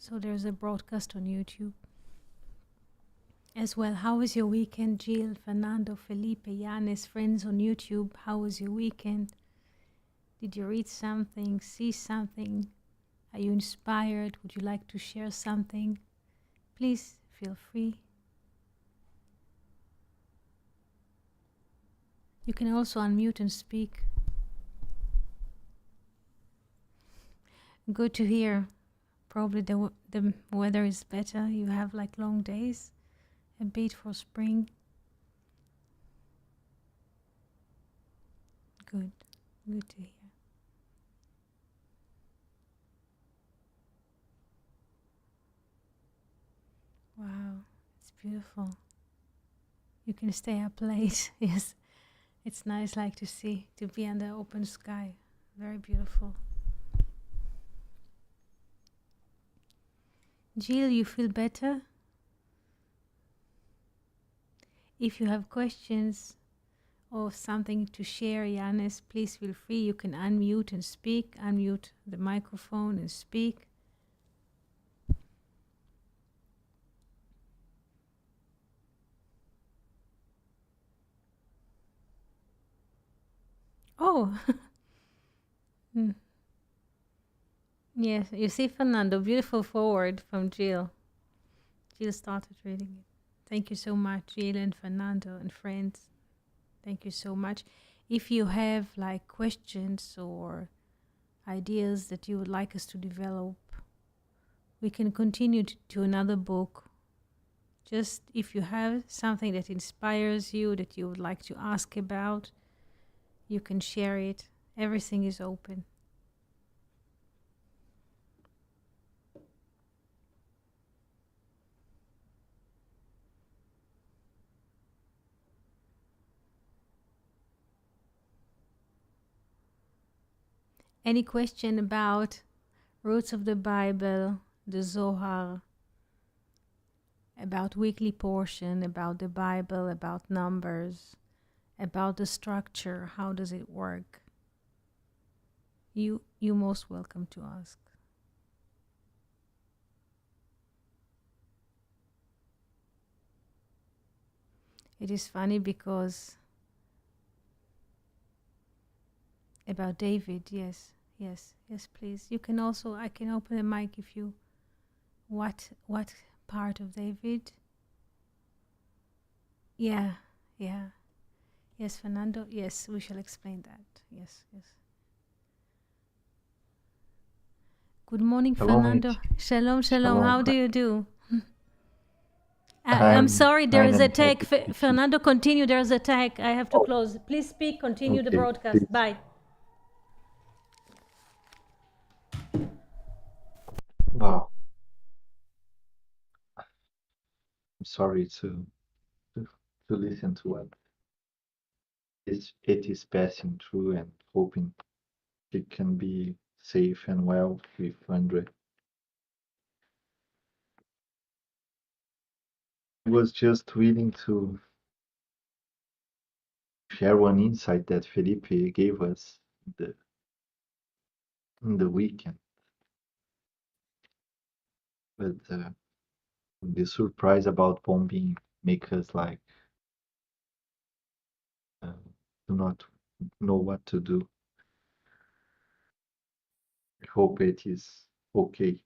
So there's a broadcast on YouTube as well. How was your weekend, Jill, Fernando, Felipe, Yanis, friends on YouTube? How was your weekend? Did you read something, see something? Are you inspired? Would you like to share something? Please feel free. You can also unmute and speak. Good to hear. Probably the weather is better. You have like long days, a bit for spring. Good to hear. Wow, it's beautiful. You can stay up late. Yes, it's nice like to be under open sky. Very beautiful. Jill, you feel better? If you have questions or something to share, Yanis, please feel free. You can unmute and speak. Unmute the microphone and speak. Oh, yes. You see, Fernando, beautiful forward from Jill. Jill started reading it. Thank you so much, Jill and Fernando and friends. Thank you so much. If you have like questions or ideas that you would like us to develop, we can continue to another book. Just if you have something that inspires you, that you would like to ask about, you can share it. Everything is open. Any question about roots of the Bible, the Zohar, about weekly portion, about the Bible, about numbers, about the structure, how does it work? You most welcome to ask. It is funny because about David, yes, please. You can also, I can open the mic if you, what part of David? Yeah. Yes, Fernando, yes, we shall explain that. Yes. Good morning, Hello, Fernando. mate. Shalom. Shalom. How do you do? I'm I'm sorry, there fine is a and tag. happy to see. Fernando, continue. There's a tag. I have to Oh, close. Please speak. Continue the okay, broadcast. please. Bye. Wow, I'm sorry to, to listen to what it is passing through and hoping it can be safe and well with Andre. I was just willing to share one insight that Felipe gave us in the weekend, but the surprise about bombing make us like uh, do not know what to do. I hope it is okay.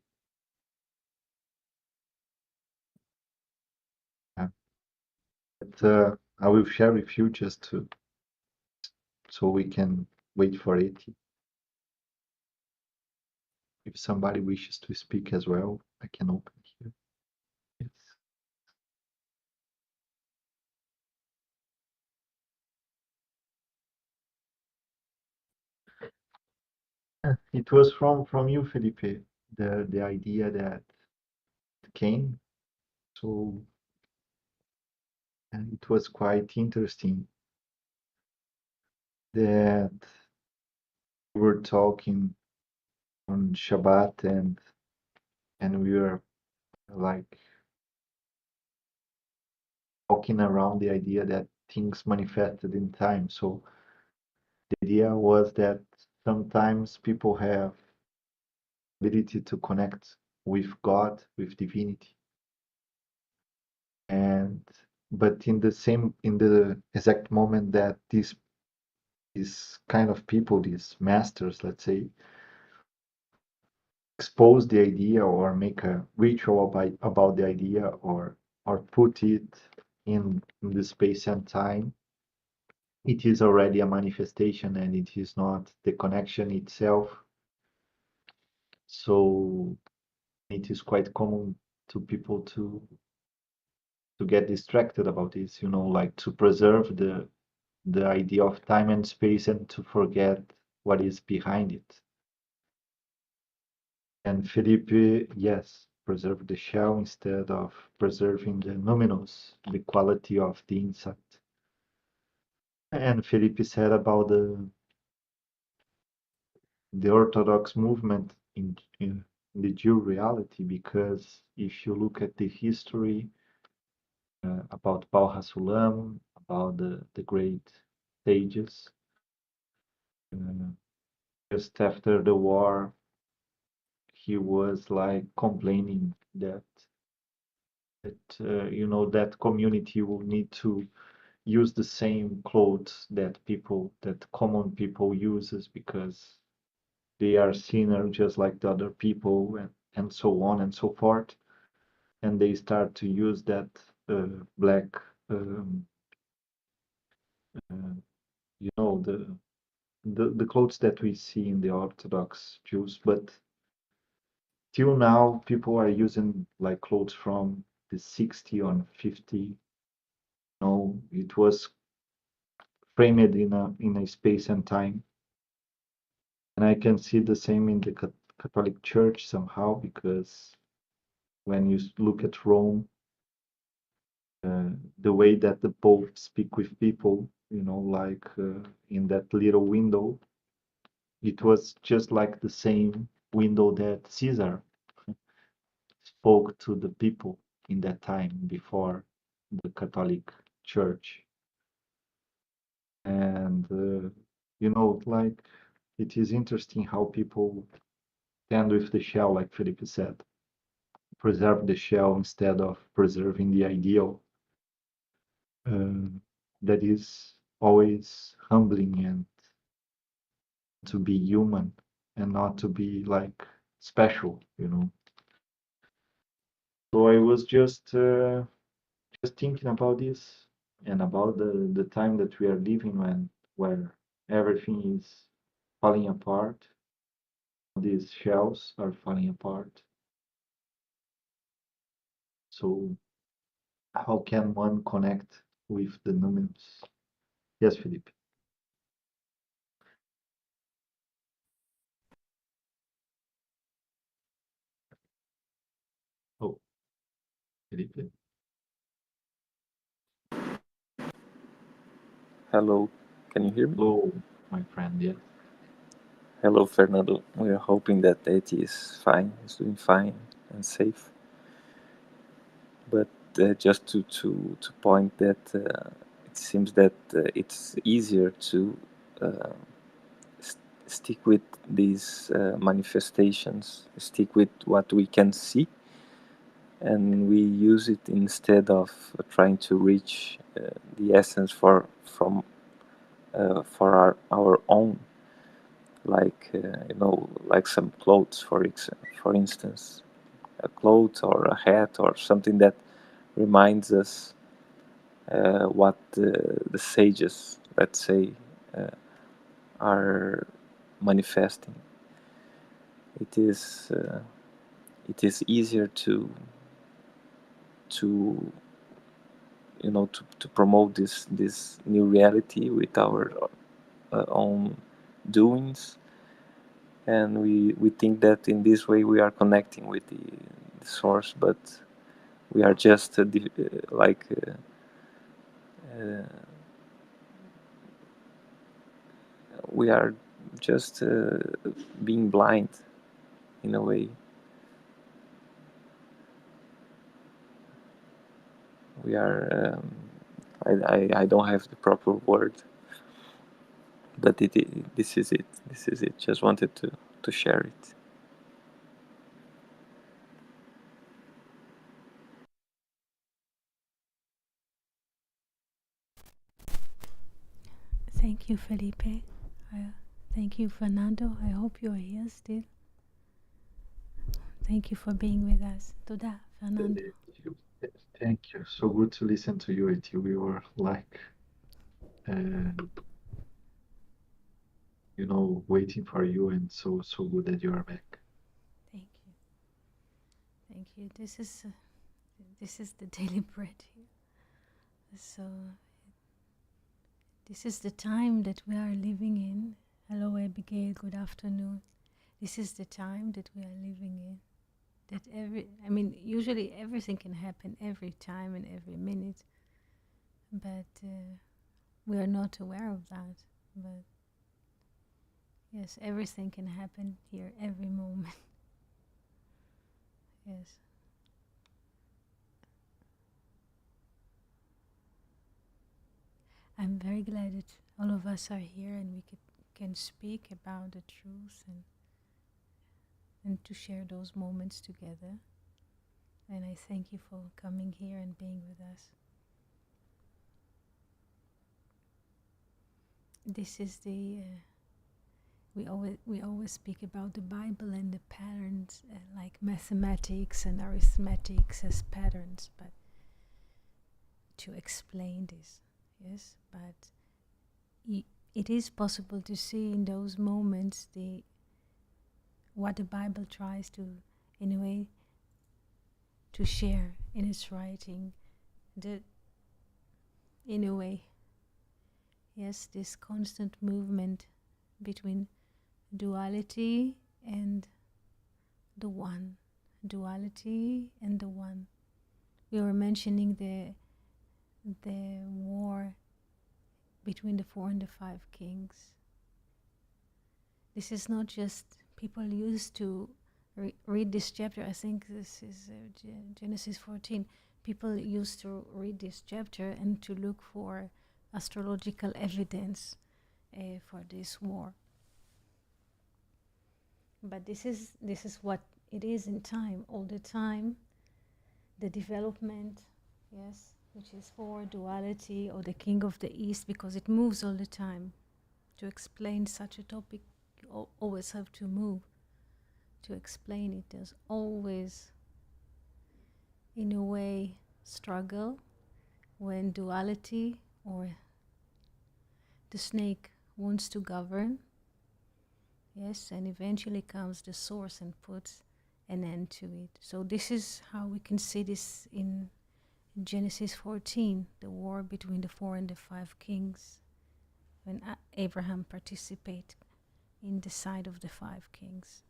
Yeah. But I will share with you just to so we can wait for it. If somebody wishes to speak as well, I can open here. Yes. It was from you, Felipe, the idea that came. So and it was quite interesting that we were talking on Shabbat and we were like talking around the idea that things manifested in time. So the idea was that sometimes people have ability to connect with God, with divinity. And but in the exact moment that these kind of people, these masters, let's say, expose the idea or make a ritual about the idea or put it in the space and time, it is already a manifestation and it is not the connection itself. So it is quite common to people to get distracted about this, like to preserve the idea of time and space and to forget what is behind it. And Felipe, yes, preserve the shell instead of preserving the numinous, the quality of the insight. And Felipe said about the Orthodox movement in the Jew reality, because if you look at the history about Baal HaSulam, about the great sages, uh, just after the war, he was like complaining that that community will need to use the same clothes that common people uses because they are sinner just like the other people and so on and so forth, and they start to use that black um, uh, the clothes that we see in the Orthodox Jews, but till now people are using like clothes from the 60 or 50. No, it was framed in a space and time. And I can see the same in the Catholic Church somehow, because when you look at Rome, the way that the Pope speak with people, like in that little window, it was just like the same window that Caesar spoke to the people in that time before the Catholic Church. And, like it is interesting how people stand with the shell, like Felipe said, preserve the shell instead of preserving the ideal. That is always humbling and to be human and not to be like special. So I was just thinking about this and about the time that we are living where everything is falling apart. These shells are falling apart. So how can one connect with the numinous? Yes, Felipe. Oh, Felipe. Hello, can you hear me? Hello, my friend. Yes. Hello, Fernando. We are hoping that Eti is fine, is doing fine and safe. But just to point that it seems that it's easier to uh, stick with these manifestations, stick with what we can see, and we use it instead of trying to reach the essence for our own, like like some clothes, for instance, a cloth or a hat or something that reminds us what the sages, let's say, uh, are manifesting. It is easier to to promote this new reality with our own doings, and we think that in this way we are connecting with the source, but we are just uh, we are just being blind in a way. We are I don't have the proper word, but this is it, just wanted to share it. Thank you, Felipe. Thank you, Fernando. I hope you're here still. Thank you for being with us. Toda, Fernando. Thank you. So good to listen to you. We were like, waiting for you, and so good that you are back. Thank you. Thank you. This is the daily bread here. So this is the time that we are living in. Hello, Abigail. Good afternoon. This is the time that we are living in. Usually everything can happen every time and every minute, but we are not aware of that. But yes, everything can happen here every moment. Yes. I'm very glad that all of us are here and we can speak about the truth and to share those moments together. And I thank you for coming here and being with us. This is we always speak about the Bible and the patterns, like mathematics and arithmetics as patterns, but to explain this, yes. But it is possible to see in those moments what the Bible tries to, in a way, to share in its writing. In a way, yes, this constant movement between duality and the one. Duality and the one. We were mentioning the war between the 4 and the 5 kings. This is not just people used to read this chapter. I think this is Genesis 14. People used to read this chapter and to look for astrological evidence for this war. But this is what it is in time. All the time, the development, yes, which is for duality or the king of the East, because it moves all the time. To explain such a topic, you always have to move. To explain it, there's always, in a way, struggle when duality or the snake wants to govern. Yes, and eventually comes the source and puts an end to it. So this is how we can see this in Genesis 14, the war between the 4 and the 5 kings, when Abraham participated in the side of the 5 kings.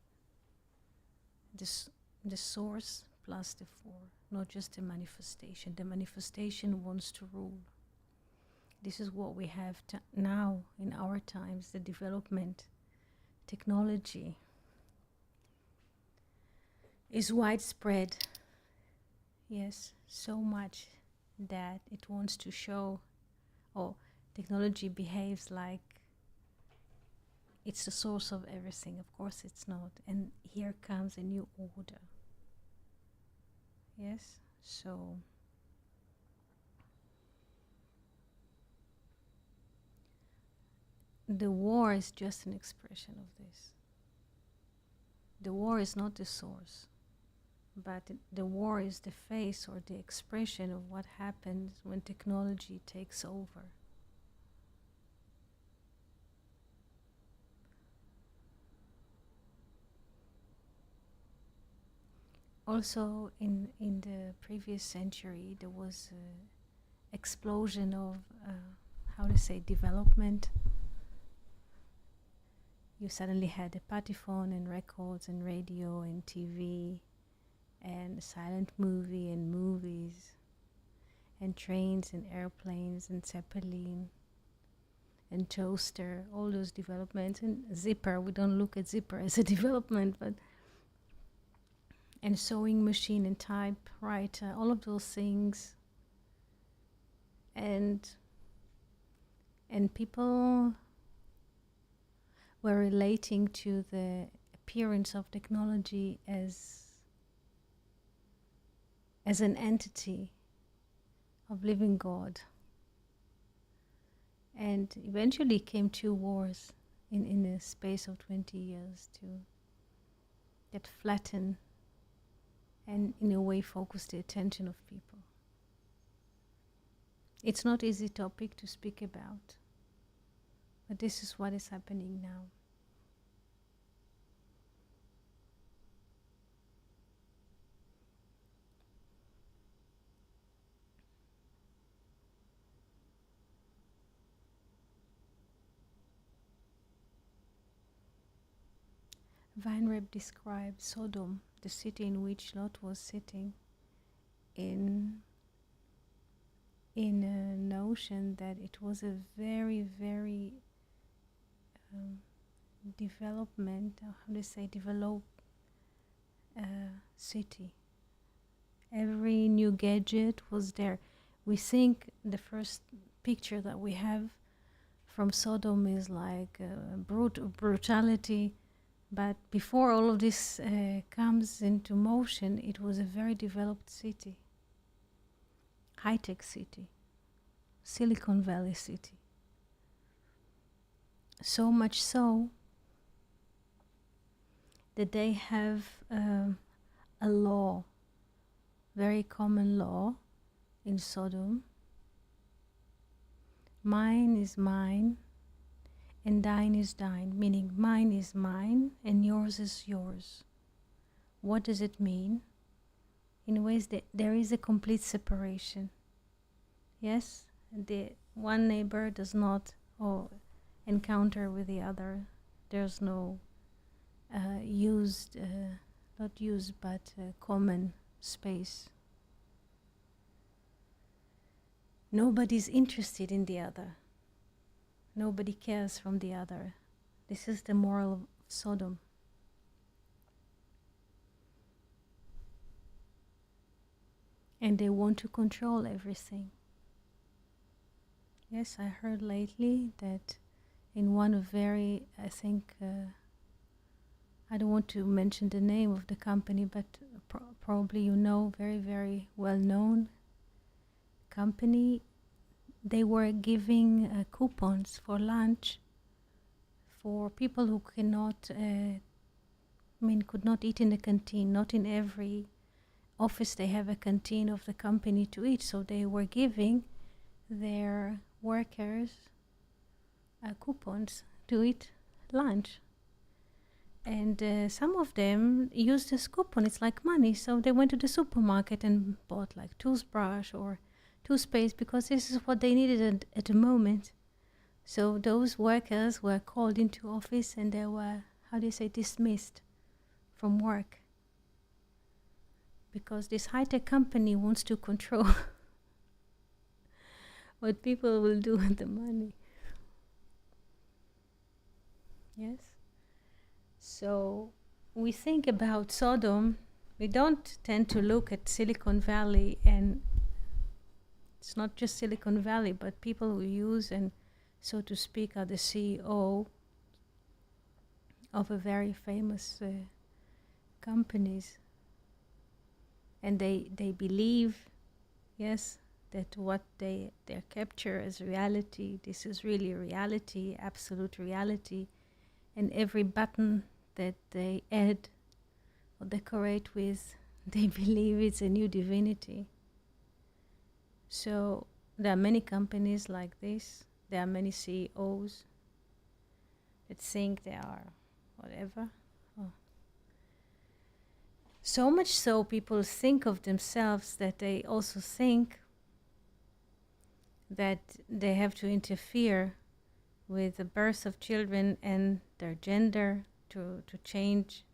The source plus the 4, not just the manifestation. The manifestation wants to rule. This is what we have now in our times, the development. Technology is widespread, yes, so much that it wants to show, technology behaves like it's the source of everything. Of course it's not. And here comes a new order. Yes, so the war is just an expression of this. The war is not the source, but the war is the face or the expression of what happens when technology takes over. Also, in the previous century, there was an explosion of, development. You suddenly had a patephone and records and radio and TV and silent movie and movies and trains and airplanes and Zeppelin and toaster, all those developments, and zipper. We don't look at zipper as a development, but and sewing machine and typewriter, all of those things. And people were relating to the appearance of technology as an entity of living God. And eventually came 2 wars in a space of 20 years to get flattened and in a way focus the attention of people. It's not easy topic to speak about, but this is what is happening now. Weinreb describes Sodom, the city in which Lot was sitting, in a notion that it was a very, very developed city. Every new gadget was there. We think the first picture that we have from Sodom is like brutality, but before all of this comes into motion, it was a very developed city, high-tech city, Silicon Valley city. So much so that they have a law, very common law in Sodom. Mine is mine and thine is thine, meaning mine is mine and yours is yours. What does it mean? In ways that there is a complete separation. Yes, the one neighbor does not encounter with the other. There's no common space. Nobody's interested in the other. Nobody cares from the other. This is the moral of Sodom. And they want to control everything. Yes, I heard lately that in one of very, I think, I don't want to mention the name of the company, but probably you know, very, very well-known company, they were giving coupons for lunch for people who could not eat in the canteen. Not in every office they have a canteen of the company to eat, so they were giving their workers coupons to eat lunch. And some of them used this coupon, it's like money, so they went to the supermarket and bought like toothbrush or toothpaste because this is what they needed at the moment. So those workers were called into office and they were, dismissed from work. Because this high-tech company wants to control what people will do with the money. Yes? So we think about Sodom, we don't tend to look at Silicon Valley, and it's not just Silicon Valley, but people who use and, so to speak, are the CEO of a very famous companies. And they believe, yes, that what they capture as reality, this is really reality, absolute reality. And every button that they add or decorate with, they believe it's a new divinity. So there are many companies like this. There are many CEOs that think they are whatever. So much so people think of themselves that they also think that they have to interfere with the birth of children and their gender to change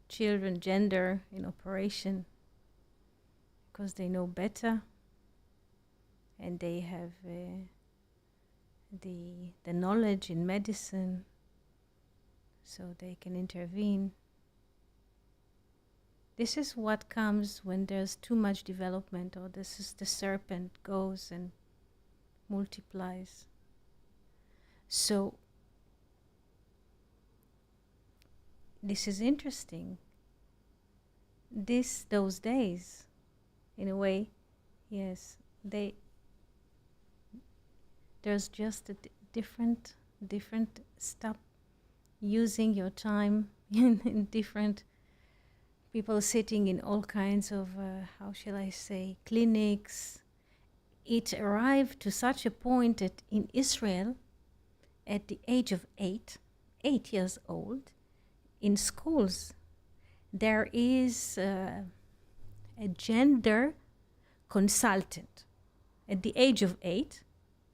children gender in operation because they know better and they have the knowledge in medicine so they can intervene. This is what comes when there's too much development, or this is the serpent goes and multiplies. So this is interesting. Those days, in a way, yes, There's just a different stop using your time in different people sitting in all kinds of, how shall I say, clinics. It arrived to such a point that in Israel, at the age of 8 years old, in schools, there is a gender consultant at the age of 8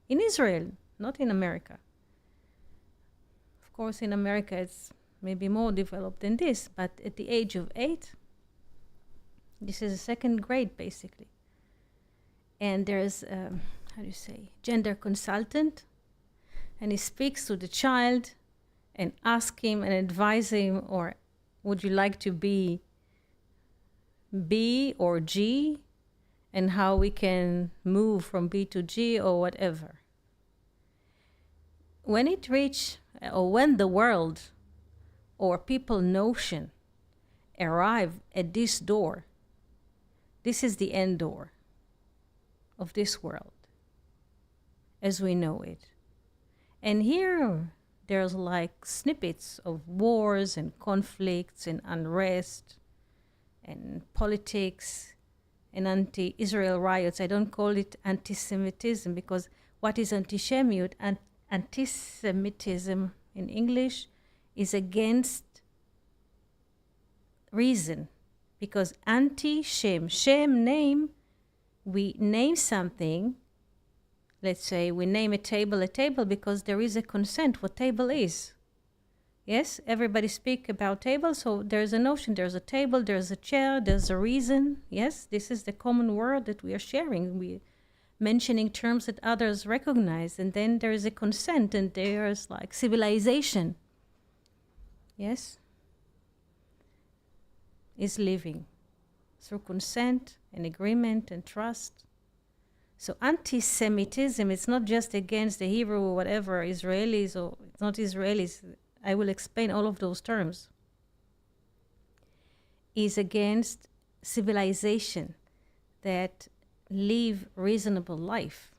in Israel, not in America. Of course, in America, it's maybe more developed than this, but at the age of 8, this is a second grade, basically. And there's, how do you say, gender consultant, and he speaks to the child and asks him and advise him, or would you like to be B or G, and how we can move from B to G or whatever. When it reach, or when the world or people notion arrive at this door, this is the end door of this world as we know it. And here there's like snippets of wars and conflicts and unrest and politics and anti-Israel riots. I don't call it anti-Semitism, because what is antisemitism in English is against reason, because anti-shem, shem name, we name something. Let's say we name a table because there is a consent what table is. Yes, everybody speak about tables, so there's a notion, there's a table, there's a chair, there's a reason. Yes, this is the common word that we are sharing. We mentioning terms that others recognize, and then there is a consent, and there's like civilization. Yes, is living through consent and agreement and trust. So anti-Semitism, it's not just against the Hebrew or whatever, Israelis, or it's not Israelis. I will explain all of those terms. Is against civilization that live reasonable life.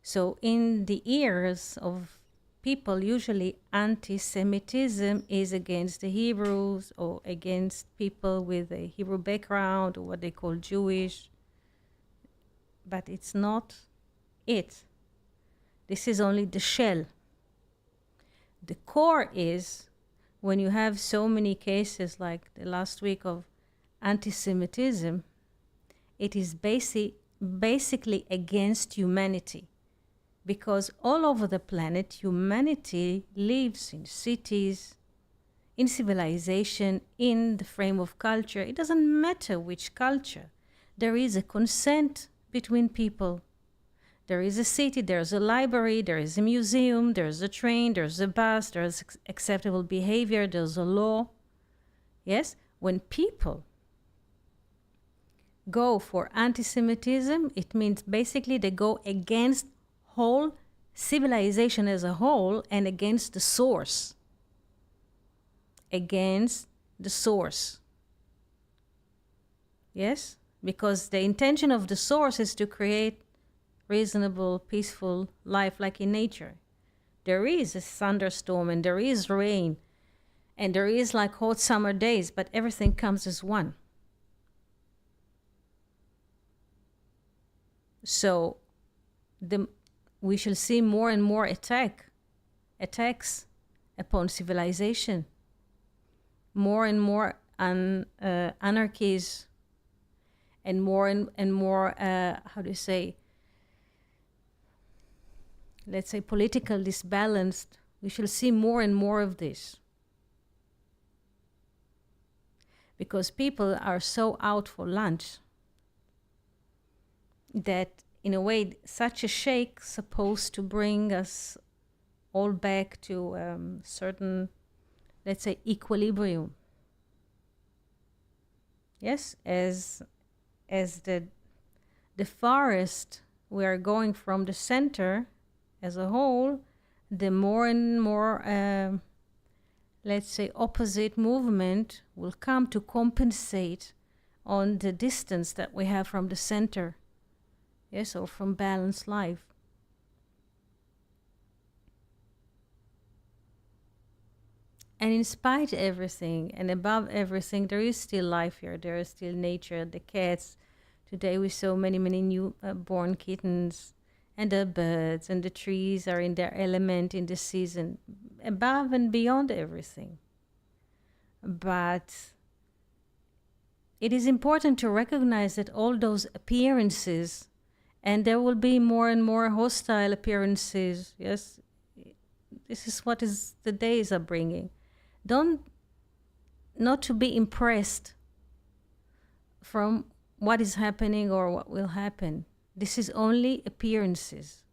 So in the ears of people, usually anti-Semitism is against the Hebrews or against people with a Hebrew background or what they call Jewish. But it's not it. This is only the shell. The core is when you have so many cases like the last week of anti-Semitism, it is basically against humanity. Because all over the planet, humanity lives in cities, in civilization, in the frame of culture. It doesn't matter which culture. There is a consent between people. There is a city, there's a library, there is a museum, there's a train, there's a bus, there's acceptable behavior, there's a law. Yes? When people go for anti-Semitism, it means basically they go against whole civilization as a whole and against the source. Against the source. Yes? Because the intention of the source is to create reasonable, peaceful life like in nature. There is a thunderstorm and there is rain and there is like hot summer days, but everything comes as one. So we shall see more and more attacks upon civilization, more and more anarchies, and more, how do you say, let's say political disbalance. We shall see more and more of this. Because people are so out for lunch that in a way such a shake supposed to bring us all back to certain, let's say, equilibrium. Yes, as the farthest we are going from the center as a whole, the more and more, let's say, opposite movement will come to compensate on the distance that we have from the center. Yes, or from balanced life. And in spite of everything and above everything, there is still life here. There is still nature, the cats. Today we saw many, many new born kittens, and the birds and the trees are in their element in the season, above and beyond everything. But it is important to recognize that all those appearances, and there will be more and more hostile appearances, yes, this is what is the days are bringing. Not to be impressed from what is happening or what will happen. This is only appearances.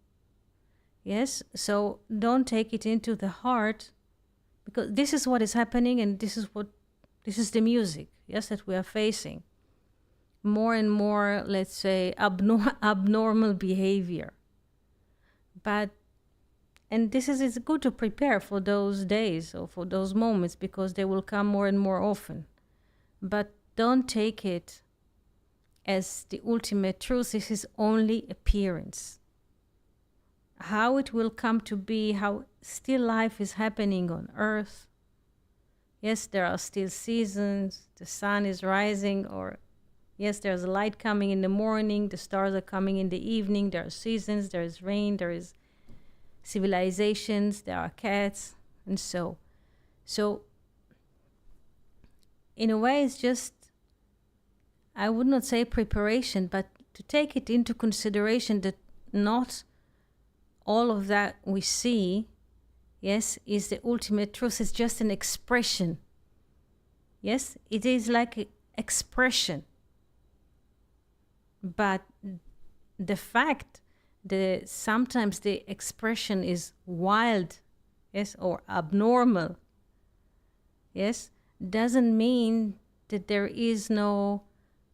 Yes, so don't take it into the heart, because this is what is happening, and this is the music, yes, that we are facing. More and more, let's say, abnormal behavior. And this is good to prepare for those days or for those moments, because they will come more and more often. But don't take it as the ultimate truth. This is only appearance. How it will come to be, how still life is happening on earth. Yes, there are still seasons, the sun is rising, or yes, there's light coming in the morning, the stars are coming in the evening, there are seasons, there is rain, there is civilizations, there are cats, and so in a way it's just, I would not say preparation, but to take it into consideration that not all of that we see, yes, is the ultimate truth. It's just an expression. Yes, it is like an expression. But the fact that sometimes the expression is wild, yes, or abnormal, yes, doesn't mean that there is no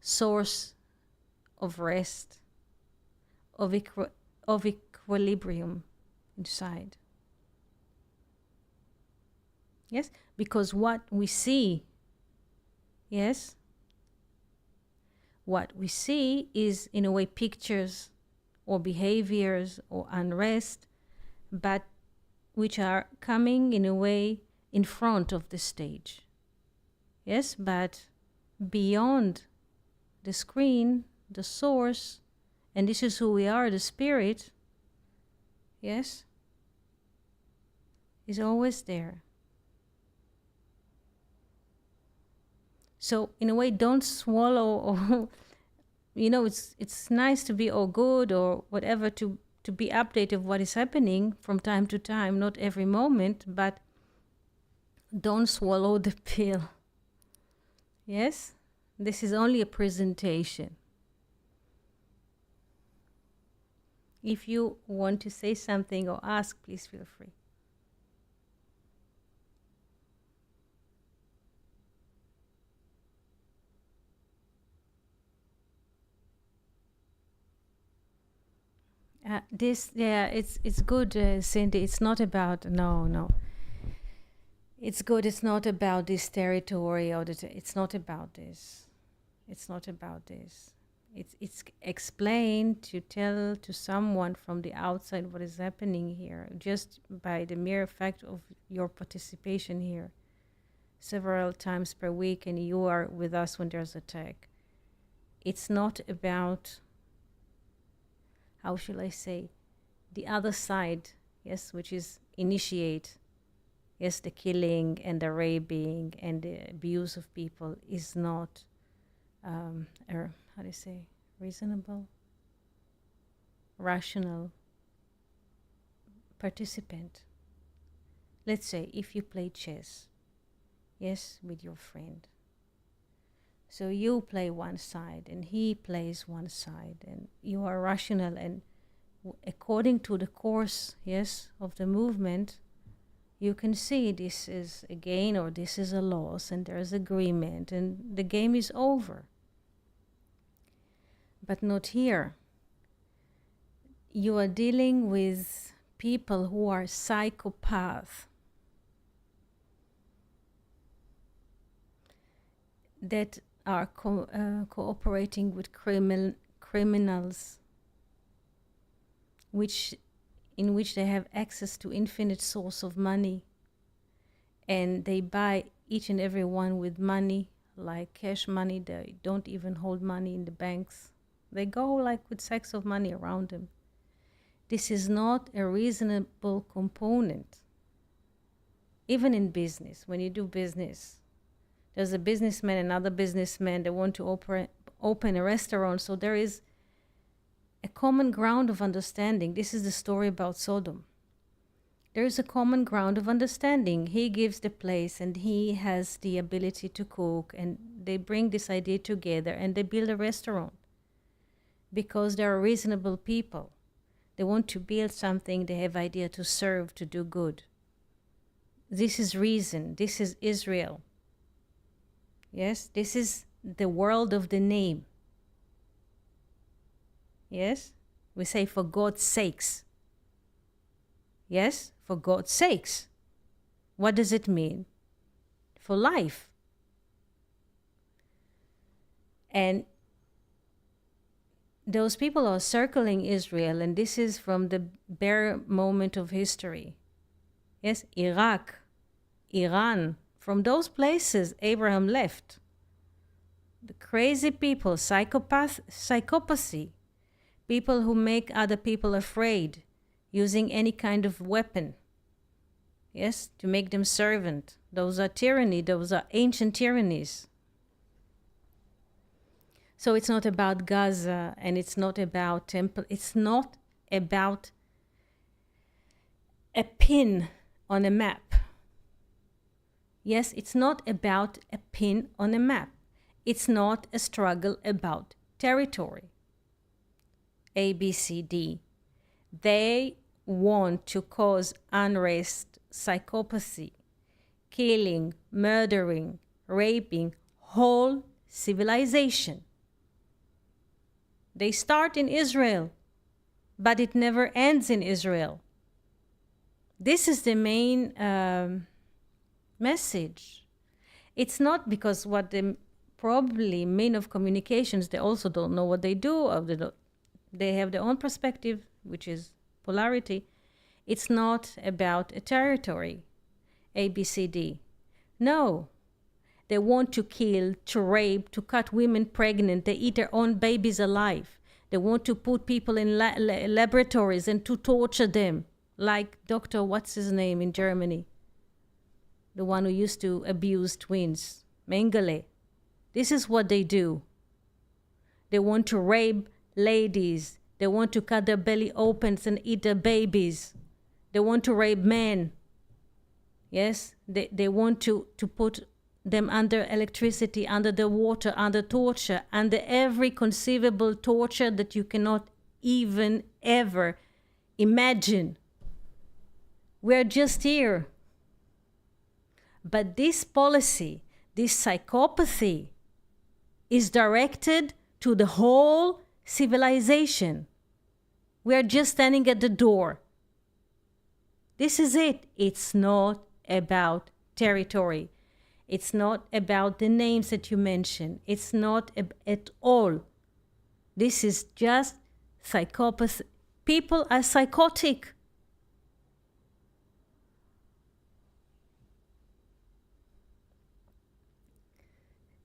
source of rest, of equilibrium inside. Yes, because what we see, yes, what we see is in a way pictures or behaviors or unrest, but which are coming in a way in front of the stage. Yes, but beyond the screen, the source, and this is who we are, the spirit, yes, is always there. So in a way, don't swallow, or it's nice to be all good or whatever, to be updated of what is happening from time to time, not every moment, but don't swallow the pill. Yes, this is only a presentation. If you want to say something or ask, please feel free. It's good, Cindy. It's not about, no. It's good. It's not about this territory, or it's not about this. It's not about this. It's explained to tell to someone from the outside what is happening here, just by the mere fact of your participation here several times per week, and you are with us when there's a tech. It's not about, how shall I say, the other side, yes, which is initiate, yes, the killing and the raping and the abuse of people is not, how do you say, reasonable, rational participant. Let's say if you play chess, yes, with your friend. So you play one side and he plays one side, and you are rational, and according to the course, yes, of the movement, you can see this is a gain or this is a loss, and there's agreement, and the game is over. But not here. You are dealing with people who are psychopaths, that are cooperating with criminals, in which they have access to infinite source of money, and they buy each and every one with money, like cash money. They don't even hold money in the banks. They go like with sacks of money around them. This is not a reasonable component. Even in business, when you do business, there's a businessman, another businessman, they want to open a restaurant. So there is a common ground of understanding. This is the story about Sodom. There is a common ground of understanding. He gives the place and he has the ability to cook, and they bring this idea together and they build a restaurant because they are reasonable people. They want to build something, they have idea to serve, to do good. This is reason. This is Israel. Yes, this is the world of the name. Yes, we say for God's sakes. Yes, for God's sakes. What does it mean? For life. And those people are circling Israel, and this is from the bare moment of history. Yes, Iraq, Iran, from those places Abraham left. The crazy people, psychopathy, people who make other people afraid, using any kind of weapon, yes, to make them servant. Those are tyranny, those are ancient tyrannies. So it's not about Gaza, and it's not about temple. It's not about a pin on a map. Yes, it's not about a pin on a map. It's not a struggle about territory. A, B, C, D. They want to cause unrest, psychopathy, killing, murdering, raping, whole civilization. They start in Israel, but it never ends in Israel. This is the main message. It's not because what the probably mean of communications, they also don't know what they do, or they have their own perspective, which is polarity. It's not about a territory, A, B, C, D. No. They want to kill, to rape, to cut women pregnant. They eat their own babies alive. They want to put people in laboratories and to torture them, like Dr. what's his name in Germany, the one who used to abuse twins, Mengele. This is what they do. They want to rape ladies. They want to cut their belly open and eat their babies. They want to rape men. Yes, they want to put them under electricity, under the water, under torture, under every conceivable torture that you cannot even ever imagine. We're just here. But this policy, this psychopathy, is directed to the whole civilization. We're just standing at the door. This is it. It's not about territory. It's not about the names that you mentioned. It's not at all. This is just psychopathy. People are psychotic.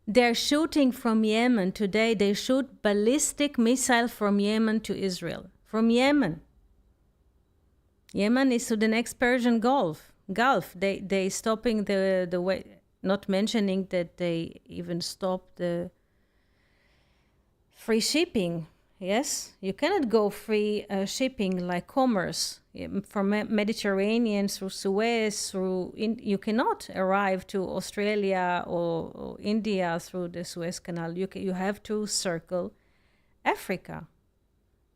They're shooting from Yemen today. They shoot ballistic missiles from Yemen to Israel. From Yemen. Yemen is to the next Persian Gulf. They stopping the way. Not mentioning that they even stopped the free shipping. Yes, you cannot go free shipping like commerce from Mediterranean through Suez, you cannot arrive to Australia or India through the Suez Canal. You have to circle Africa.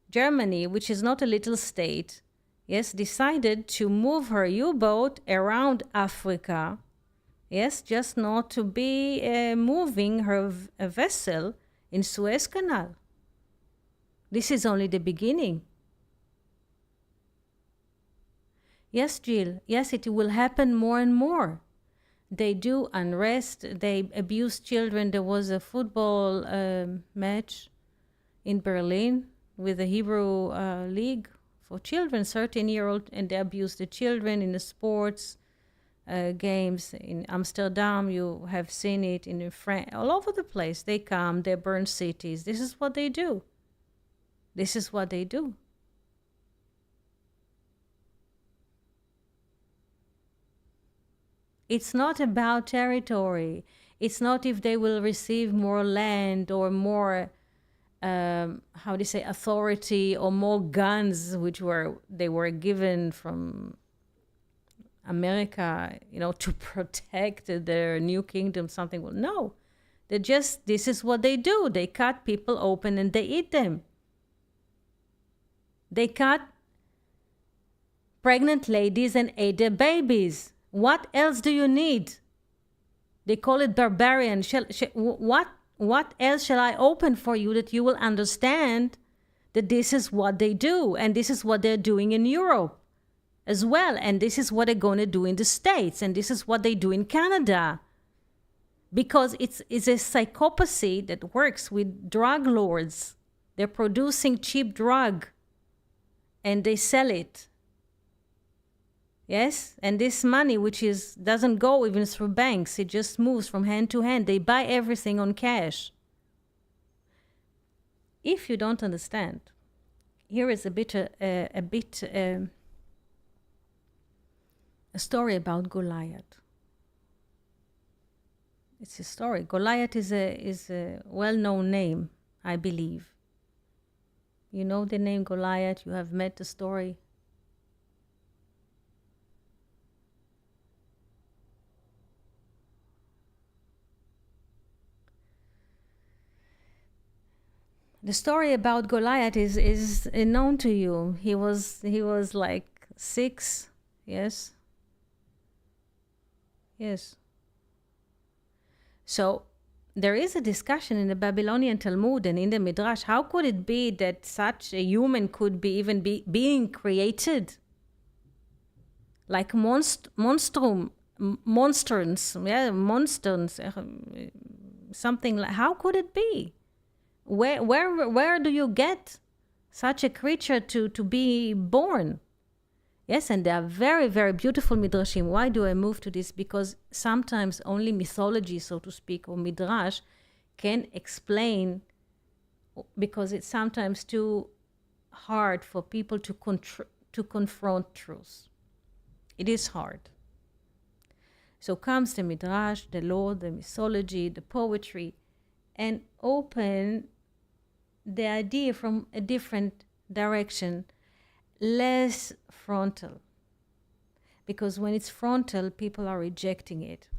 Germany, which is not a little state, yes, decided to move her U-boat around Africa. Yes, just not to be moving her vessel in Suez Canal. This is only the beginning. Yes, Jill. Yes, it will happen more and more. They do unrest. They abuse children. There was a football match in Berlin with the Hebrew League for children, 13-year-old, and they abuse the children in the sports. games in Amsterdam. You have seen it in France, all over the place. They come, they burn cities. This is what they do. This is what they do. It's not about territory. It's not if they will receive more land or more, how do you say, authority or more guns, which they were given from America, to protect their new kingdom, something. Well, no, this is what they do. They cut people open and they eat them. They cut pregnant ladies and ate their babies. What else do you need? They call it barbarian. What else shall I open for you that you will understand that this is what they do, and this is what they're doing in Europe as well, and this is what they're going to do in the States, and this is what they do in Canada. Because it's a psychopathy that works with drug lords. They're producing cheap drug and they sell it. Yes, and this money, which doesn't go even through banks, it just moves from hand to hand. They buy everything on cash. If you don't understand, here is a story about Goliath. It's a story. Goliath is a well-known name, I believe. You know the name Goliath. You have met the story. The story about Goliath is known to you. He was like 6, yes. Yes. So there is a discussion in the Babylonian Talmud and in the Midrash. How could it be that such a human could be being created? Like monstrums, something like. How could it be? Where do you get such a creature to be born? Yes, and they are very, very beautiful midrashim. Why do I move to this? Because sometimes only mythology, so to speak, or midrash can explain, because it's sometimes too hard for people to confront truth. It is hard. So comes the midrash, the law, the mythology, the poetry, and open the idea from a different direction, less frontal. Because when it's frontal, people are rejecting it.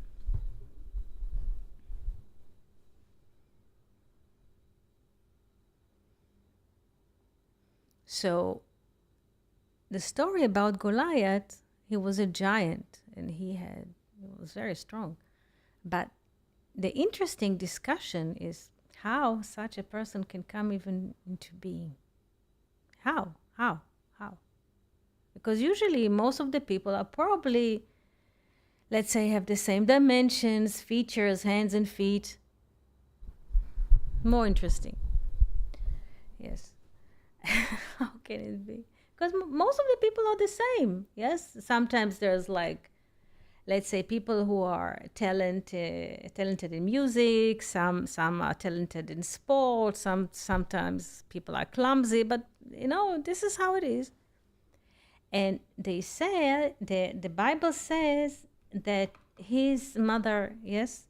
So the story about Goliath, he was a giant and he was very strong. But the interesting discussion is how such a person can come even into being. How? Because usually most of the people are probably, let's say, have the same dimensions, features, hands and feet. More interesting. Yes. How can it be? Because most of the people are the same. Yes. Sometimes there's like, let's say, people who are talented in music. Some are talented in sports. Sometimes people are clumsy. But this is how it is. And they say the Bible says that his mother, yes,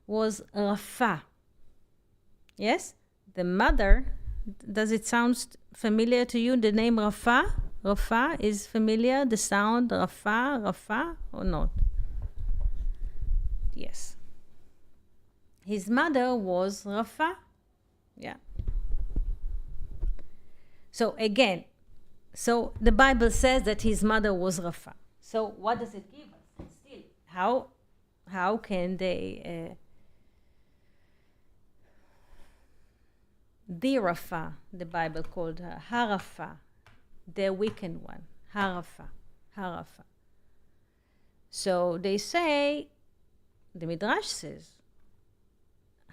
was Rapha. Yes, the mother. Does it sound familiar to you? The name Rapha? Rapha is familiar. The sound Rapha, or not? Yes. His mother was Rapha. Yeah. So again, the Bible says that his mother was Rapha. So what does it give us? And still, how can they the Rapha, the Bible called her Harapha, the weakened one, Harapha. So they say, the Midrash says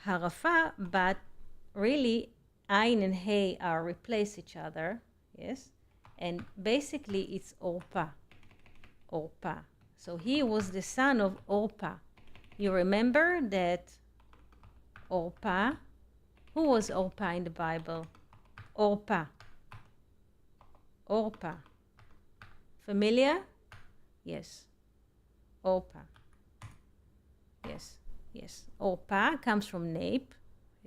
Harapha, but really Ain and Hey are replace each other, yes, and basically it's Orpah. So he was the son of Orpah. You remember that Orpah, who was Orpah in the Bible? Orpah. Orpah. Familiar? Yes. Orpah. Yes. Yes. Orpah comes from nape.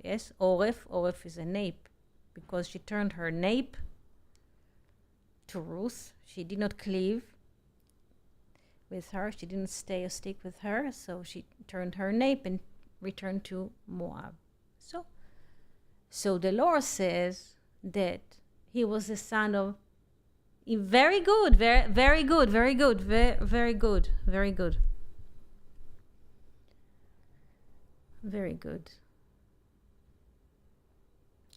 Yes. Oreph. Oreph is a nape because she turned her nape to Ruth. She did not cleave with her. She didn't stay or stick with her. So she turned her nape and returned to Moab. So the Lord says that he was the son of. Very good, very good, very good, very good, very good. Very good.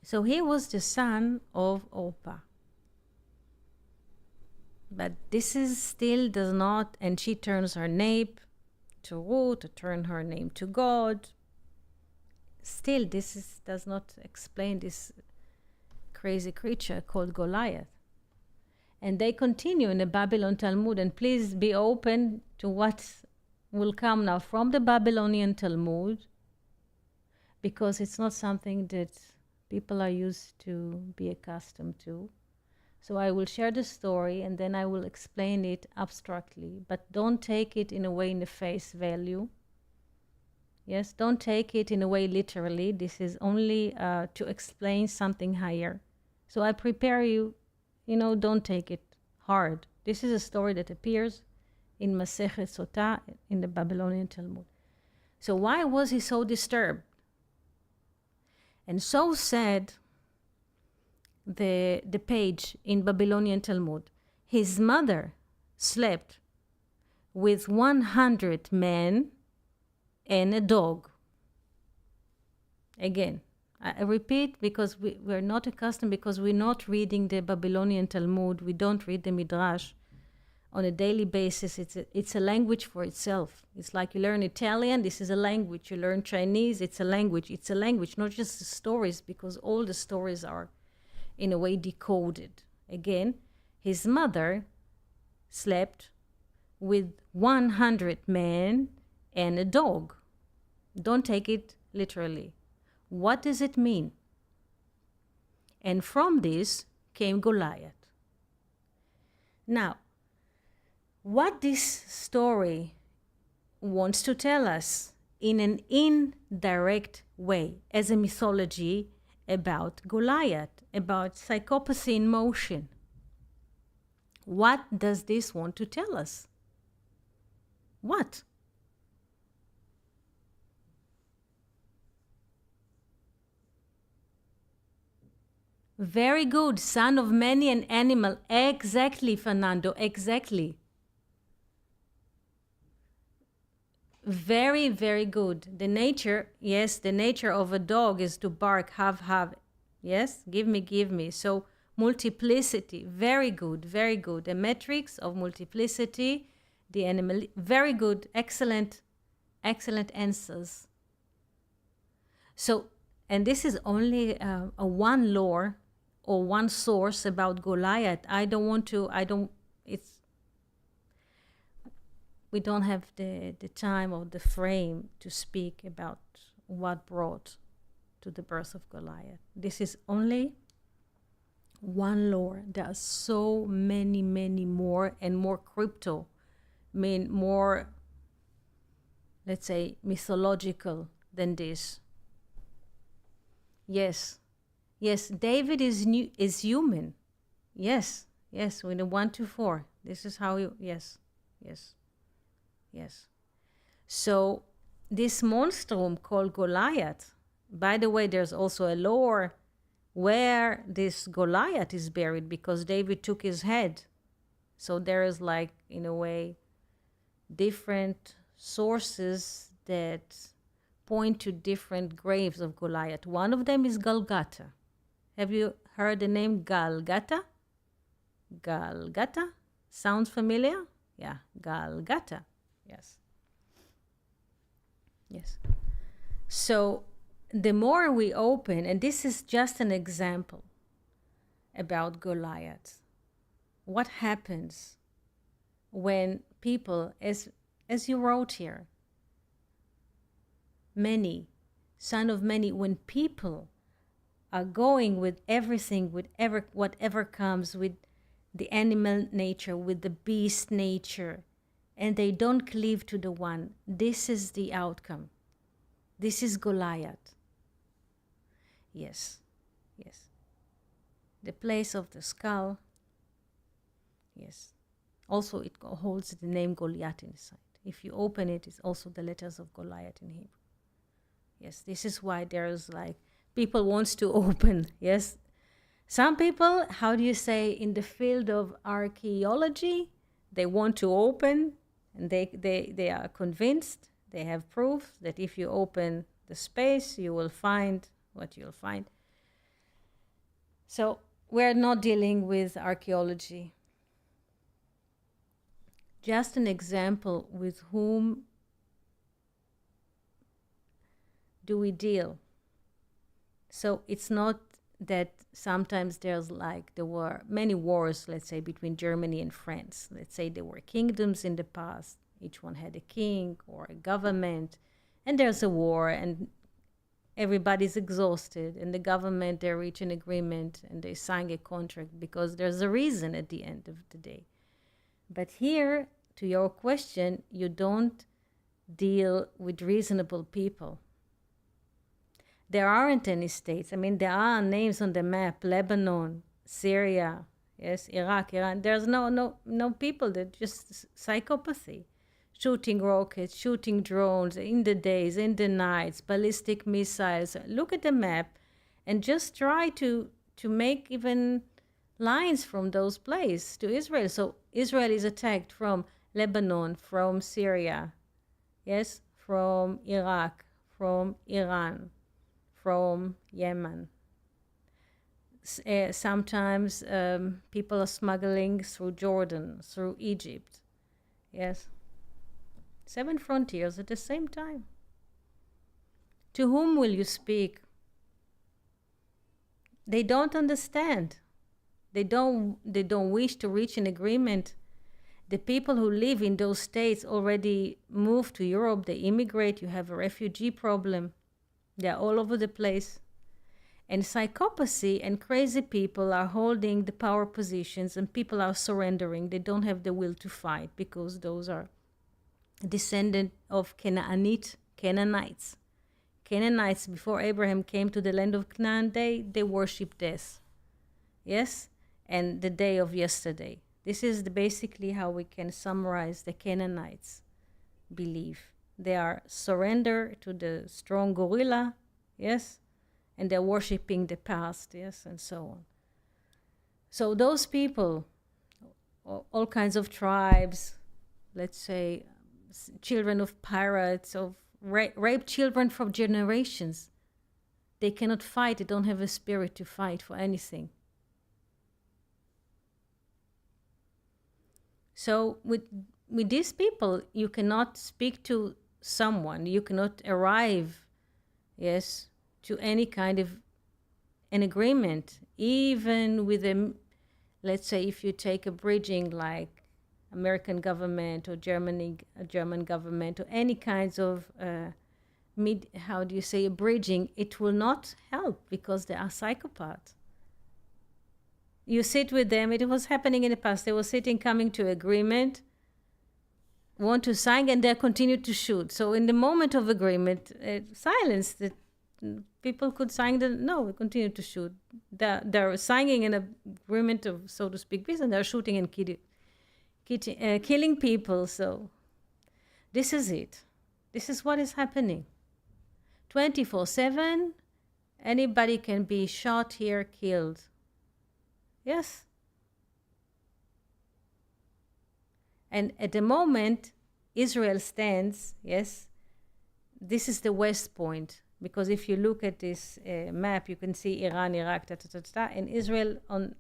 So he was the son of Orpah. But this is still does not, and she turns her name to Ruth, to turn her name to God. Still, does not explain this crazy creature called Goliath. And they continue in the Babylon Talmud, and please be open to what will come now from the Babylonian Talmud, because it's not something that people are used to be accustomed to. So I will share the story and then I will explain it abstractly, but don't take it in a way in the face value. Yes, don't take it in a way literally. This is only to explain something higher. So I prepare you, don't take it hard. This is a story that appears in Masechet Sotah in the Babylonian Talmud. So why was he so disturbed? And so said the page in Babylonian Talmud. His mother slept with 100 men and a dog. Again, I repeat, because we're not accustomed, because we're not reading the Babylonian Talmud, we don't read the Midrash on a daily basis. It's a language for itself. It's like you learn Italian, this is a language. You learn Chinese, it's a language. It's a language, not just the stories, because all the stories are in a way decoded. Again, his mother slept with 100 men and a dog. Don't take it literally. What does it mean? And from this came Goliath. Now, what this story wants to tell us in an indirect way as a mythology about Goliath, about psychopathy in motion. What does this want to tell us? What? Very good. Son of many an animal. Exactly, Fernando. Exactly. Very, very good. The nature, yes, the nature of a dog is to bark, have. Yes, give me. So multiplicity, very good, very good. The metrics of multiplicity, the animal, very good, excellent answers. So, and this is only a one lore or one source about Goliath. We don't have the time or the frame to speak about what brought to the birth of Goliath. This is only one lore. There are so many more and more crypto, more, let's say, mythological than this. Yes, David is human. Yes, with the 1 to 4. This is how you, yes. So this monstrum called Goliath, by the way, there's also a lore where this Goliath is buried, because David took his head. So there is, like, in a way, different sources that point to different graves of Goliath. One of them is Golgotha. Have you heard the name Golgotha? Golgotha? Sounds familiar? Yeah, Golgotha. Yes. So the more we open, and this is just an example about Goliath, what happens when people, as you wrote here, many, son of many, when people are going with everything, with whatever comes, with the animal nature, with the beast nature, and they don't cleave to the one, this is the outcome. This is Goliath. Yes, yes. The place of the skull. Yes. Also, it holds the name Goliath inside. If you open it, it's also the letters of Goliath in Hebrew. Yes, this is why there's like, people wants to open, yes. Some people, how do you say, in the field of archaeology, they want to open, and they are convinced, they have proof that if you open the space, you will find what you'll find. So we're not dealing with archaeology. Just an example, with whom do we deal? So it's not that sometimes there's like, there were many wars, let's say, between Germany and France. Let's say there were kingdoms in the past. Each one had a king or a government, and there's a war, and everybody's exhausted, and the government, they reach an agreement and they sign a contract because there's a reason at the end of the day. But here, to your question, you don't deal with reasonable people. There aren't any states. I mean, there are names on the map: Lebanon, Syria, yes, Iraq, Iran. There's no people. That just psychopathy, shooting rockets, shooting drones in the days, in the nights, ballistic missiles. Look at the map, and just try to make even lines from those places to Israel. So Israel is attacked from Lebanon, from Syria, yes, from Iraq, from Iran, from Yemen. Sometimes people are smuggling through Jordan, through Egypt. Yes. 7 frontiers at the same time. To whom will you speak? They don't understand. They don't wish to reach an agreement. The people who live in those states already move to Europe. They immigrate. You have a refugee problem. They're all over the place. And psychopathy and crazy people are holding the power positions, and people are surrendering. They don't have the will to fight because those are descendant of Canaanites. Canaanites, before Abraham came to the land of Canaan, they worship death. Yes? And the day of yesterday. This is basically how we can summarize the Canaanites' belief. They are surrender to the strong gorilla, yes? And they're worshiping the past, yes, and so on. So those people, all kinds of tribes, let's say, children of pirates, of raped children from generations, they cannot fight. They don't have a spirit to fight for anything. So with these people, you cannot speak to someone. You cannot arrive, yes, to any kind of an agreement, even with them. Let's say if you take a bridging like American government or German government or any kinds of a bridging, it will not help because they are psychopaths. You sit with them. It was happening in the past. They were sitting, coming to agreement, want to sign, and they continue to shoot. So in the moment of agreement, silence, that people could sign. No, we continue to shoot. They're signing an agreement of, so to speak, peace, and they're shooting and killing people. So this is it. This is what is happening. 24/7, anybody can be shot here, killed. Yes. And at the moment, Israel stands, yes, this is the west point. Because if you look at this map, you can see Iran, Iraq, and Israel on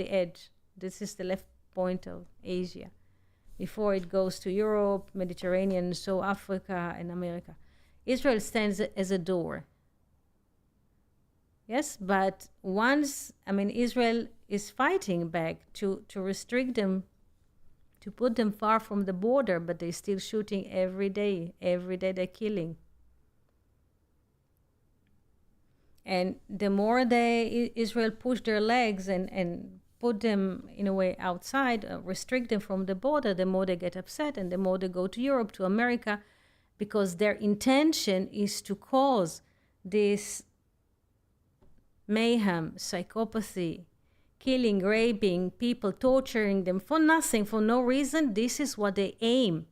the edge. This is the left point of Asia. Before it goes to Europe, Mediterranean, so Africa and America. Israel stands as a door. Yes, but once, Israel is fighting back to restrict them, to put them far from the border, but they're still shooting every day. Every day they're killing. And the more Israel push their legs and put them in a way outside, restrict them from the border, the more they get upset and the more they go to Europe, to America, because their intention is to cause this mayhem, psychopathy, killing, raping people, torturing them for nothing, for no reason. This is what they aim.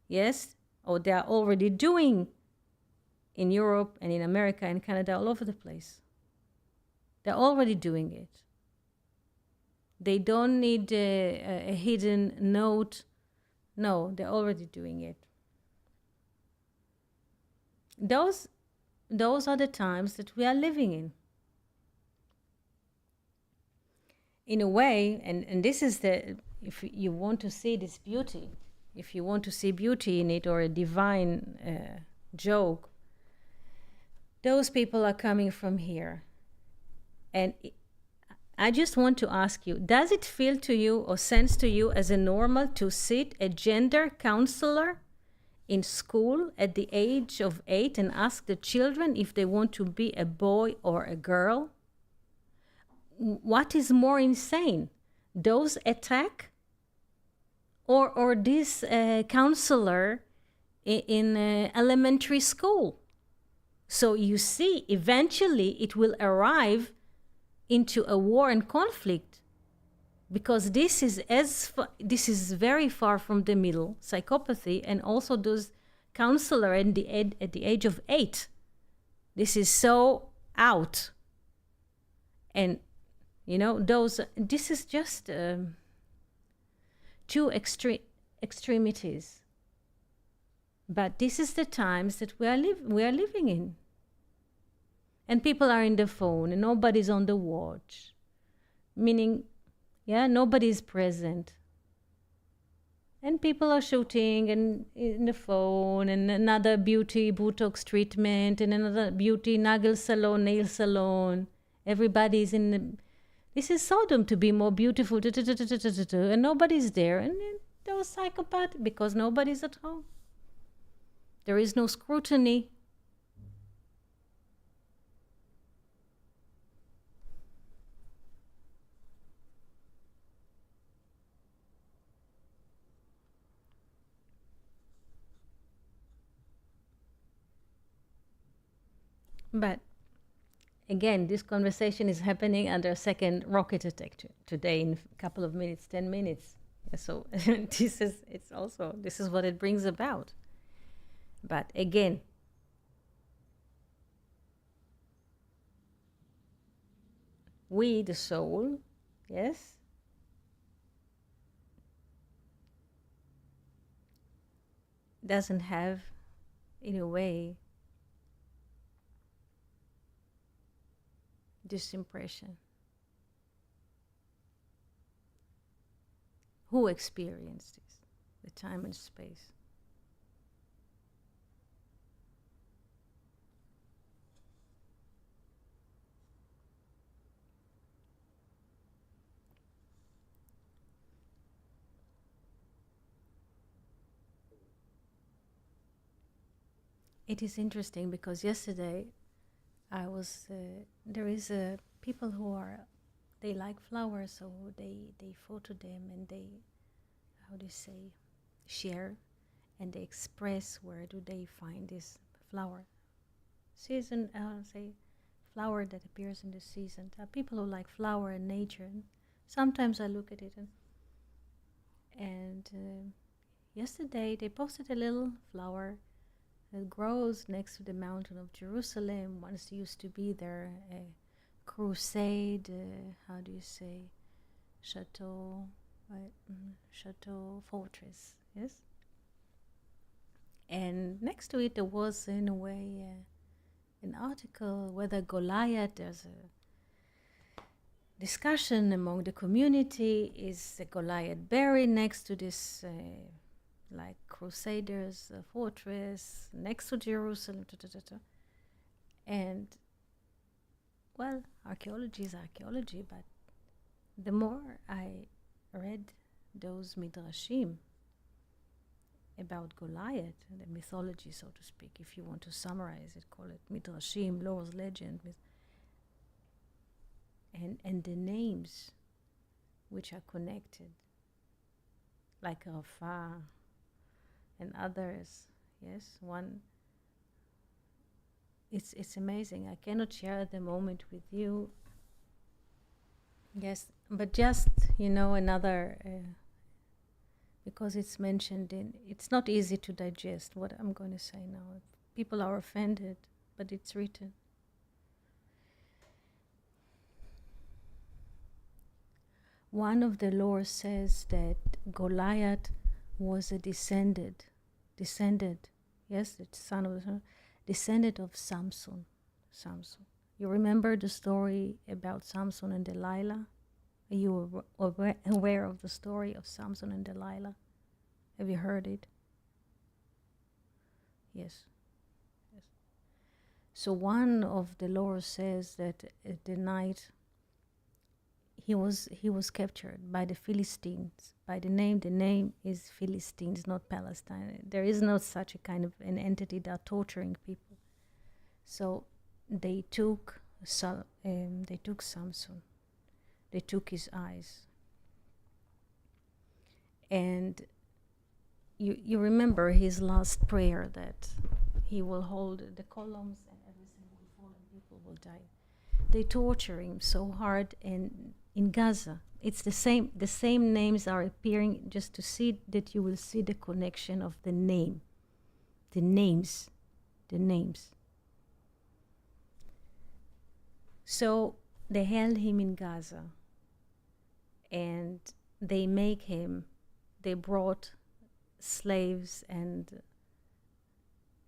Yes? Or they are already doing in Europe and in America and Canada, all over the place. They're already doing it. They don't need a hidden note. No, they're already doing it. Those are the times that we are living in. In a way, and this is if you want to see this beauty, if you want to see beauty in it or a divine joke, those people are coming from here. And I just want to ask you, does it feel to you or sense to you as a normal to sit a gender counselor in school at the age of 8 and ask the children if they want to be a boy or a girl? What is more insane? Those attack or this counselor in elementary school? So you see, eventually it will arrive into a war and conflict, because this is very far from the middle, psychopathy, and also those counselor at the age of 8. This is so out. And this is just two extremities. But this is the times that we are living in. And people are in the phone and nobody's on the watch. Meaning, nobody's present. And people are shooting and in the phone, and another beauty Botox treatment, and another beauty nail salon. Everybody's in the... This is Sodom, to be more beautiful, and nobody's there. And those psychopaths, because nobody's at home. There is no scrutiny. But again, this conversation is happening under a second rocket attack today in a couple of minutes, 10 minutes. So this is what it brings about. But again, we, the soul, yes, doesn't have, in a way, this impression. Who experienced this? The time and space. It is interesting because yesterday I was, there is people who are, they like flowers, so they photo them and they, how do you say, share, and they express where do they find this flower. Season, say, flower that appears in the season. There are people who like flower and nature, and sometimes I look at it and yesterday they posted a little flower that grows next to the mountain of Jerusalem. Once used to be there a crusade, how do you say, chateau fortress, yes? And next to it there was, in a way, an article whether Goliath, there's a discussion among the community, is the Goliath buried next to this like Crusaders fortress next to Jerusalem, and well, archaeology is archaeology, but the more I read those midrashim about Goliath, the mythology, so to speak, if you want to summarize it, call it midrashim, Lord's legend, and the names which are connected, like Rafa and others. Yes, one. It's amazing. I cannot share at the moment with you. Yes, but just another. Because it's mentioned it's not easy to digest what I'm going to say now. People are offended, but it's written. One of the lore says that Goliath was a descended, yes, the son of the descendant of Samson. You remember the story about Samson and Delilah? Are you aware of the story of Samson and Delilah? Have you heard it? Yes. So one of the lore says that at the night he was captured by the Philistines. By the name is Philistines, not Palestine. There is no such a kind of an entity that are torturing people. So they took Samson. They took his eyes. And you remember his last prayer that he will hold the columns and everything will fall and people will die. They torture him so hard, and in Gaza, it's the same names are appearing, just to see that you will see the connection of the names. So they held him in Gaza, and they brought slaves and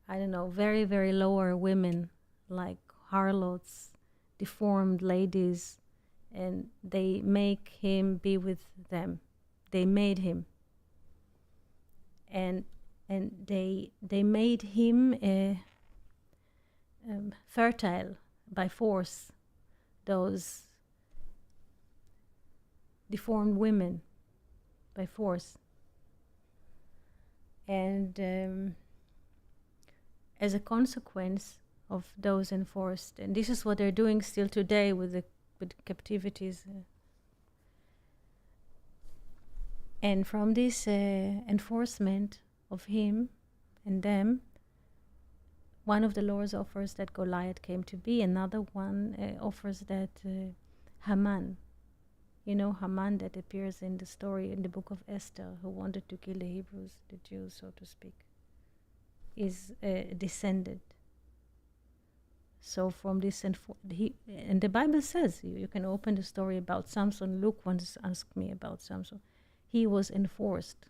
very, very lower women, like harlots, deformed ladies, and they make him be with them. They made him, and they made him fertile by force. Those deformed women by force. And as a consequence of those enforced, and this is what they're doing still today with captivities. And from this enforcement of him and them, one of the laws offers that Goliath came to be. Another one offers that Haman, Haman that appears in the story in the book of Esther, who wanted to kill the Hebrews, the Jews, so to speak, is descended. So from this, and the Bible says, you can open the story about Samson. Luke once asked me about Samson. He was enforced.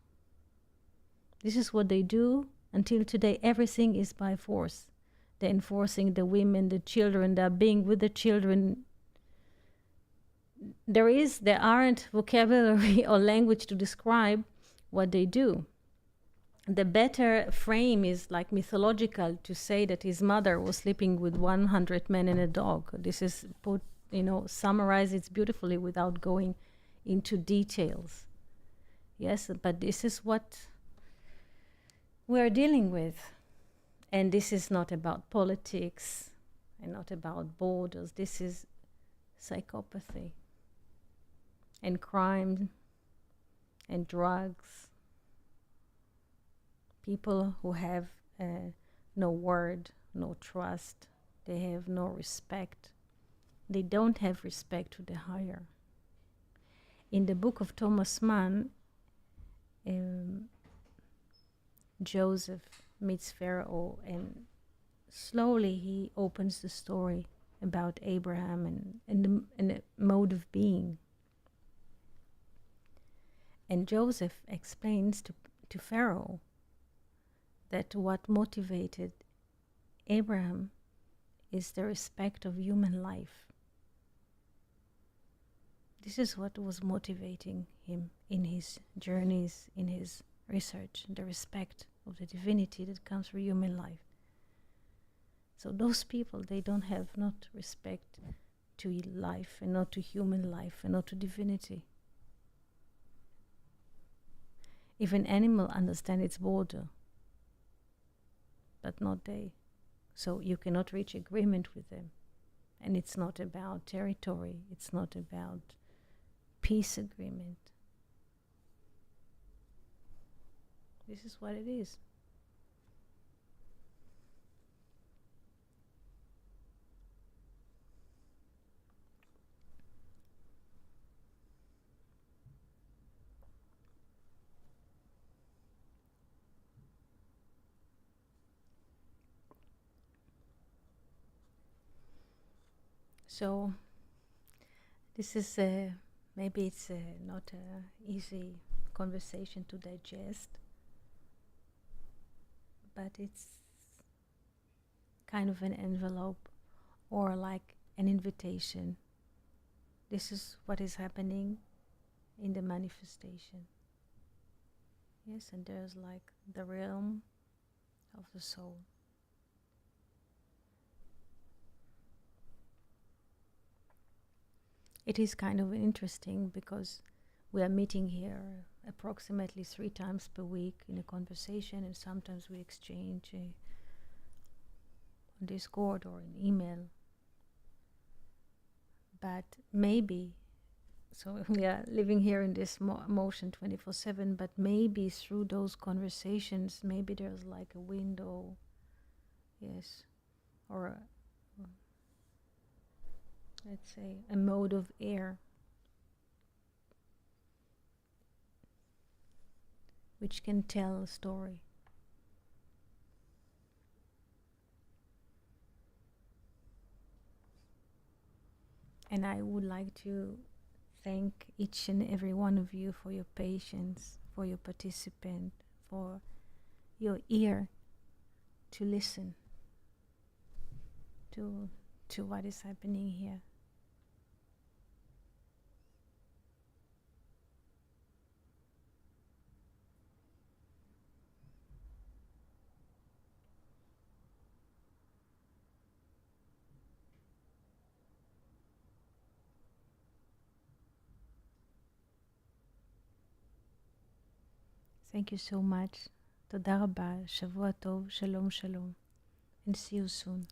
This is what they do until today. Everything is by force. They're enforcing the women, the children, they're being with the children. There aren't vocabulary or language to describe what they do. The better frame is like mythological, to say that his mother was sleeping with 100 men and a dog. This is summarize it beautifully without going into details. Yes, but this is what we're dealing with. And this is not about politics and not about borders. This is psychopathy and crime and drugs. People who have no word, no trust, they have no respect. They don't have respect to the higher. In the book of Thomas Mann, Joseph meets Pharaoh, and slowly he opens the story about Abraham and the mode of being. And Joseph explains to Pharaoh that what motivated Abraham is the respect of human life. This is what was motivating him in his journeys, in his research, the respect of the divinity that comes from human life. So those people, they don't have not respect to life and not to human life and not to divinity. Even animal understand its border, but not they. So you cannot reach agreement with them. And it's not about territory. It's not about peace agreement. This is what it is. So this is maybe it's not an easy conversation to digest, but it's kind of an envelope or like an invitation. This is what is happening in the manifestation. Yes, and there's like the realm of the soul. It is kind of interesting because we are meeting here approximately 3 times per week in a conversation, and sometimes we exchange on Discord or an email. But maybe, so we are living here in this motion 24/7, but maybe through those conversations, maybe there's like a window, yes, or let's say a mode of air which can tell a story. And I would like to thank each and every one of you for your patience, for your participation, for your ear to listen to what is happening here. Thank you so much. תודה רבה, שבוע טוב, שלום שלום, and see you soon.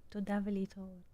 תודה ולהתראות.